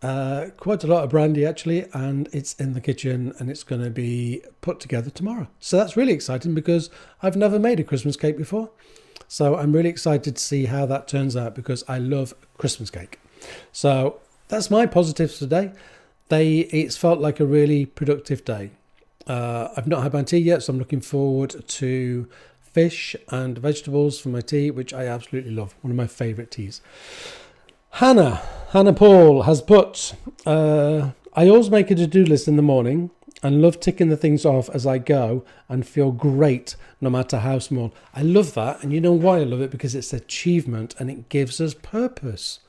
quite a lot of brandy actually, and it's in the kitchen and it's going to be put together tomorrow. So that's really exciting because I've never made a Christmas cake before. So I'm really excited to see how that turns out because I love Christmas cake. So that's my positives today. It's felt like a really productive day. I've not had my tea yet, so I'm looking forward to fish and vegetables for my tea, which I absolutely love. One of my favourite teas. Hannah Paul has put, I always make a to-do list in the morning and love ticking the things off as I go and feel great no matter how small. I love that, and you know why I love it? Because it's achievement and it gives us purpose.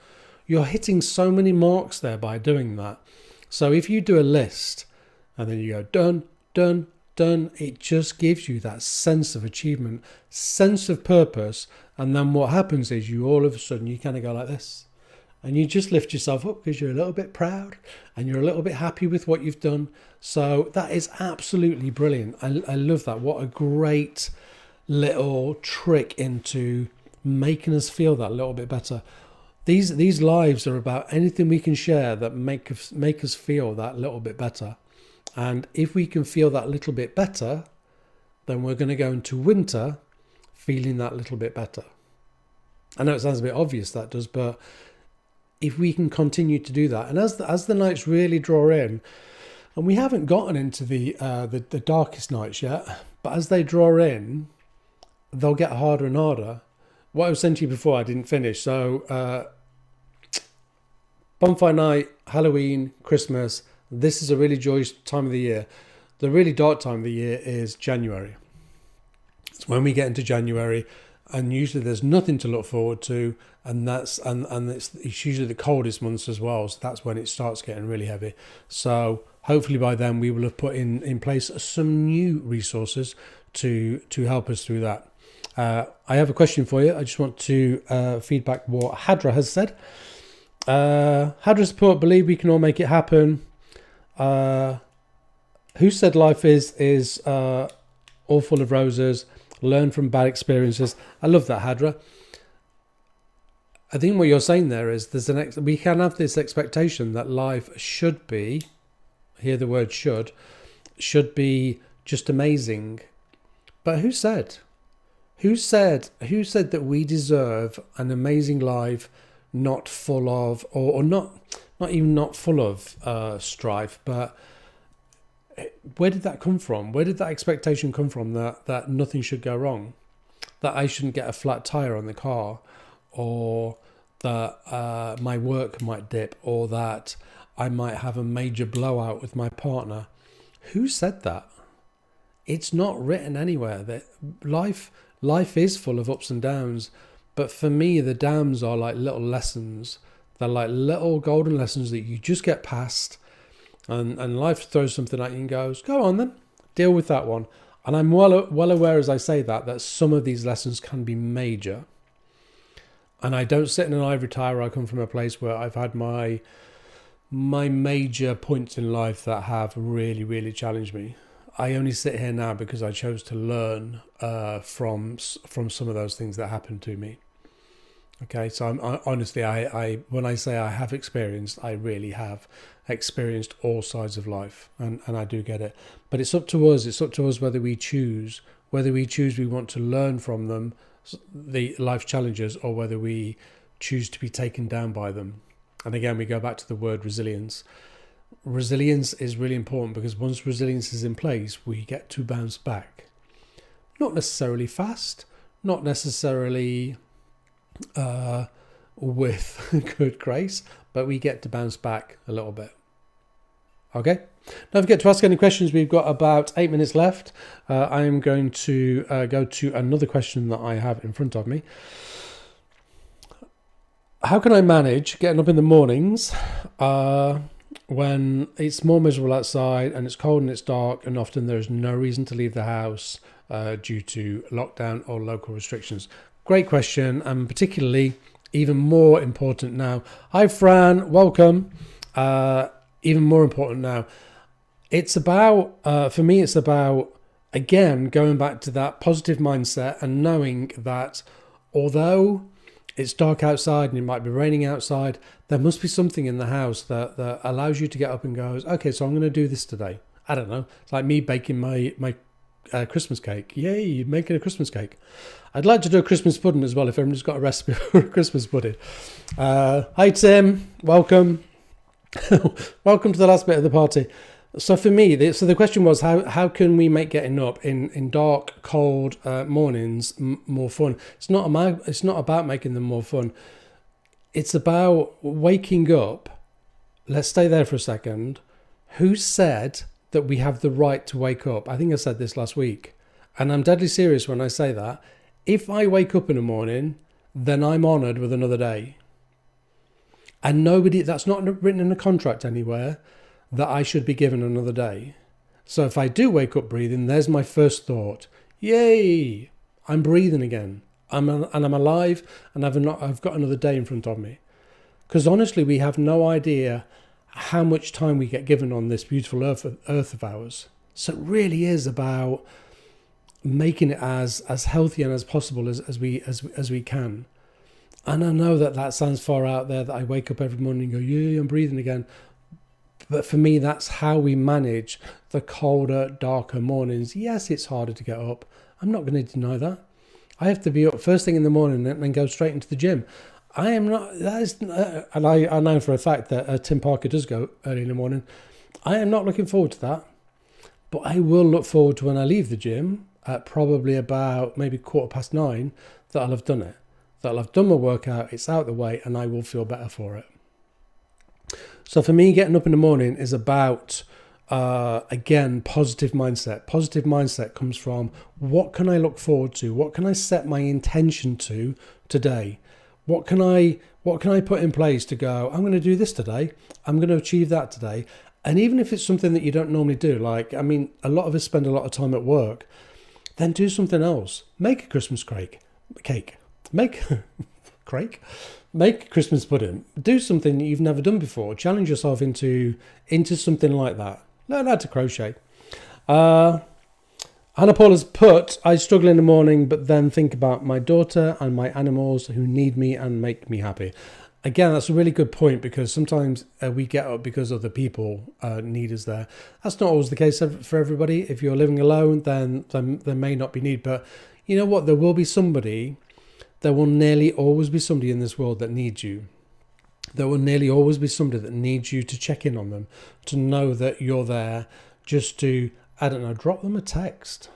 You're hitting so many marks there by doing that. So if you do a list and then you go done, done, done, it just gives you that sense of achievement, sense of purpose, and then what happens is you all of a sudden you kind of go like this. And you just lift yourself up because you're a little bit proud and you're a little bit happy with what you've done. So that is absolutely brilliant. I love that. What a great little trick into making us feel that little bit better. These lives are about anything we can share that make us feel that little bit better. And if we can feel that little bit better, then we're going to go into winter feeling that little bit better. I know it sounds a bit obvious, that does, but if we can continue to do that, and as the nights really draw in, and we haven't gotten into the darkest nights yet, but as they draw in, they'll get harder and harder. What I was saying to you before, I didn't finish. So bonfire night, Halloween, Christmas. This is a really joyous time of the year. The really dark time of the year is January. It's when we get into January. And usually there's nothing to look forward to, and it's usually the coldest months as well, so that's when it starts getting really heavy. So hopefully by then we will have put in place some new resources to help us through that. I have a question for you. I just want to feedback what Hadra has said. Hadra's put, believe we can all make it happen. Who said life is all full of roses? Learn from bad experiences. I love that, Hadra. I think what you're saying there is we can have this expectation that life should be, hear the word should be just amazing. But who said? Who said that we deserve an amazing life, not full of, or not even not full of strife, but where did that come from? Where did that expectation come from that nothing should go wrong? That I shouldn't get a flat tire on the car, or that my work might dip, or that I might have a major blowout with my partner. Who said that? It's not written anywhere. That life is full of ups and downs, but for me the downs are like little lessons. They're like little golden lessons that you just get past. And life throws something at you and goes, go on then, deal with that one. And I'm well aware as I say that some of these lessons can be major. And I don't sit in an ivory tower. I come from a place where I've had my major points in life that have really, really challenged me. I only sit here now because I chose to learn from some of those things that happened to me. Okay, so honestly, I when I say I have experienced, I really have experienced all sides of life, and I do get it. But it's up to us. It's up to us whether we choose we want to learn from them, the life challenges, or whether we choose to be taken down by them. And again, we go back to the word resilience. Resilience is really important because once resilience is in place, we get to bounce back. Not necessarily fast, not necessarily with good grace, but we get to bounce back a little bit. Okay, don't forget to ask any questions. We've got about 8 minutes left. I am going to go to another question that I have in front of me. How can I manage getting up in the mornings when it's more miserable outside and it's cold and it's dark, and often there's no reason to leave the house due to lockdown or local restrictions? Great question, and particularly even more important now. Hi Fran, welcome. Even more important now. It's about, for me, it's about, again, going back to that positive mindset and knowing that although it's dark outside and it might be raining outside, there must be something in the house that allows you to get up and goes, okay, so I'm going to do this today. I don't know. It's like me baking my Christmas cake. Yay, making a Christmas cake. I'd like to do a Christmas pudding as well if everyone's got a recipe for a Christmas pudding. Hi Tim, welcome. Welcome to the last bit of the party. So for me, the question was how can we make getting up in dark, cold mornings more fun? It's not about making them more fun. It's about waking up. Let's stay there for a second. Who said that we have the right to wake up? I think I said this last week, and I'm deadly serious when I say that. If I wake up in the morning, then I'm honoured with another day. And that's not written in a contract anywhere that I should be given another day. So if I do wake up breathing, there's my first thought. Yay, I'm breathing again. I'm alive, and I've got another day in front of me. Because honestly, we have no idea how much time we get given on this beautiful earth of ours. So it really is about making it as healthy and as possible as we can. And I know that sounds far out there, that I wake up every morning and go, yeah, I'm breathing again. But for me, that's how we manage the colder, darker mornings. Yes, it's harder to get up. I'm not going to deny that. I have to be up first thing in the morning and then go straight into the gym. I am not, and I know for a fact that Tim Parker does go early in the morning. I am not looking forward to that. But I will look forward to when I leave the gym at probably about maybe 9:15 that I'll have done it. That I'll have done my workout, it's out the way, and I will feel better for it. So for me, getting up in the morning is about, again, positive mindset. Positive mindset comes from what can I look forward to? What can I set my intention to today? What can I put in place to go, I'm going to do this today. I'm going to achieve that today. And even if it's something that you don't normally do, like, I mean, a lot of us spend a lot of time at work, then do something else. Make a Christmas cake. Make Christmas pudding. Do something that you've never done before. Challenge yourself into something like that. Learn how to crochet. Hannah Paul has put, I struggle in the morning, but then think about my daughter and my animals who need me and make me happy. Again, that's a really good point, because sometimes we get up because other people need us there. That's not always the case for everybody. If you're living alone, then there may not be need. But you know what? There will nearly always be somebody in this world that needs you. There will nearly always be somebody that needs you to check in on them, to know that you're there, just to, I don't know, drop them a text.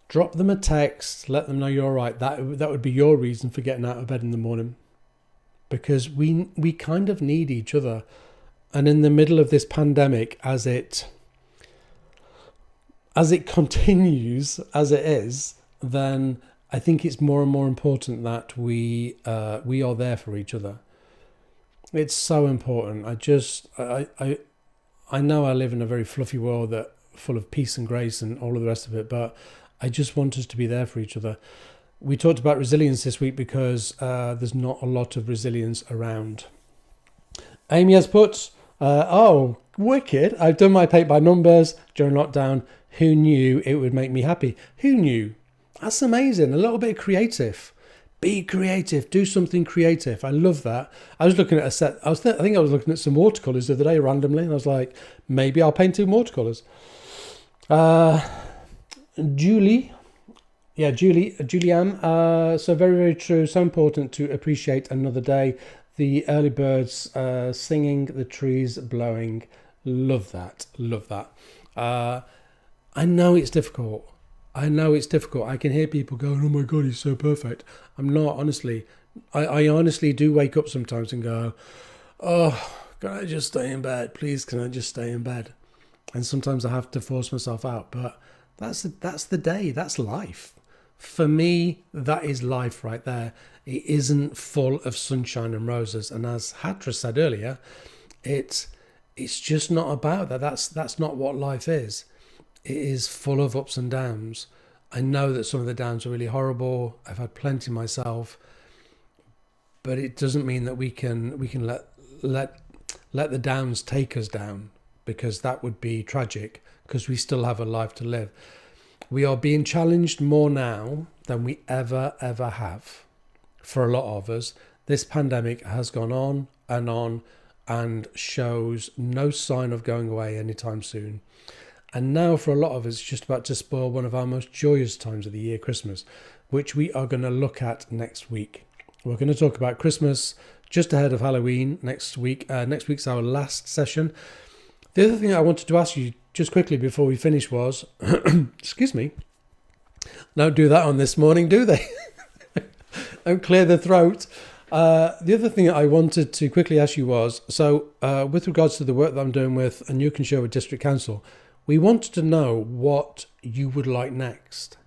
Drop them a text, let them know you're all right. That would be your reason for getting out of bed in the morning. Because we kind of need each other. And in the middle of this pandemic, as it continues, as it is, then I think it's more and more important that we are there for each other. It's so important. I know I live in a very fluffy world that full of peace and grace and all of the rest of it, but I just want us to be there for each other. We talked about resilience this week because there's not a lot of resilience around. Amy has put, wicked. I've done my paint by numbers during lockdown. Who knew it would make me happy? Who knew? That's amazing. A little bit creative. Be creative. Do something creative. I love that. I was looking at a set. I think I was looking at some watercolors the other day randomly, and I was like, maybe I'll paint some watercolors. Julianne. So very, very true. So important to appreciate another day. The early birds singing, the trees blowing. Love that. Love that. I know it's difficult. I can hear people going, "Oh my God, he's so perfect." I'm not, honestly. I honestly do wake up sometimes and go, "Oh, can I just stay in bed? Please, can I just stay in bed?" And sometimes I have to force myself out. But that's the day. That's life. For me, that is life right there. It isn't full of sunshine and roses. And as Hatra said earlier, it's just not about that. That's not what life is. It is full of ups and downs. I know that some of the downs are really horrible. I've had plenty myself, but it doesn't mean that we can let the downs take us down, because that would be tragic, because we still have a life to live. We are being challenged more now than we ever have. For a lot of us, this pandemic has gone on and shows no sign of going away anytime soon. And now for a lot of us, it's just about to spoil one of our most joyous times of the year, Christmas, which we are going to look at next week. We're going to talk about Christmas just ahead of Halloween next week. Next week's our last session. The other thing I wanted to ask you just quickly before we finish was, excuse me, don't do that on this morning, do they? Don't clear the throat. The other thing I wanted to quickly ask you was, so with regards to the work that I'm doing with And You Can Show with District Council, we wanted to know what you would like next.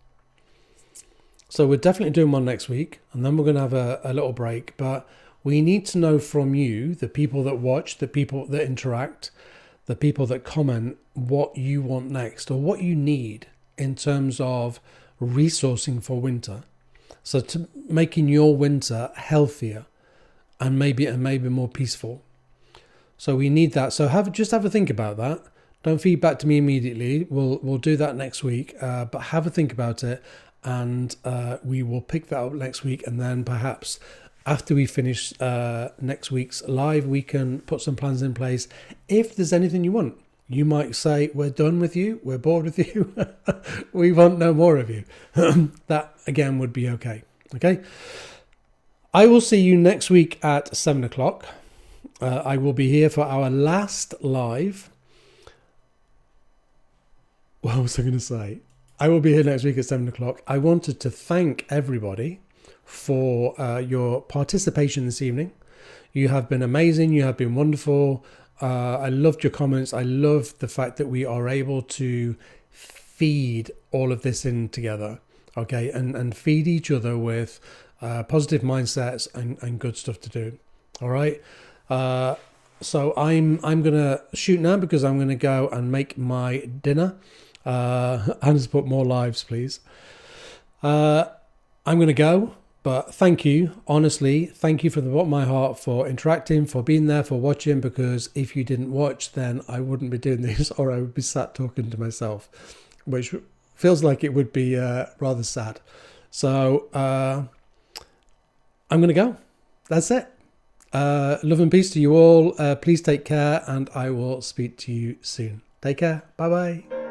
So we're definitely doing one next week, and then we're going to have a little break. But we need to know from you, the people that watch, the people that interact, the people that comment, what you want next or what you need in terms of resourcing for winter. So to making your winter healthier and maybe more peaceful. So we need that. So just have a think about that. Don't feed back to me immediately. We'll do that next week. But have a think about it, and we will pick that up next week. And then perhaps after we finish next week's live, we can put some plans in place. If there's anything you want, you might say, "We're done with you. We're bored with you. We want no more of you." That again would be okay. Okay. I will see you next week at 7:00. I will be here for our last live. What was I going to say? I will be here next week at 7:00. I wanted to thank everybody for your participation this evening. You have been amazing. You have been wonderful. I loved your comments. I love the fact that we are able to feed all of this in together, okay, and feed each other with positive mindsets and good stuff to do. All right. So I'm gonna shoot now because I'm gonna go and make my dinner. And just put more lives, please. I'm gonna go. But thank you, honestly, thank you from the bottom of my heart for interacting, for being there, for watching, because if you didn't watch, then I wouldn't be doing this, or I would be sat talking to myself, which feels like it would be rather sad. So I'm going to go. That's it. Love and peace to you all. Please take care, and I will speak to you soon. Take care. Bye-bye.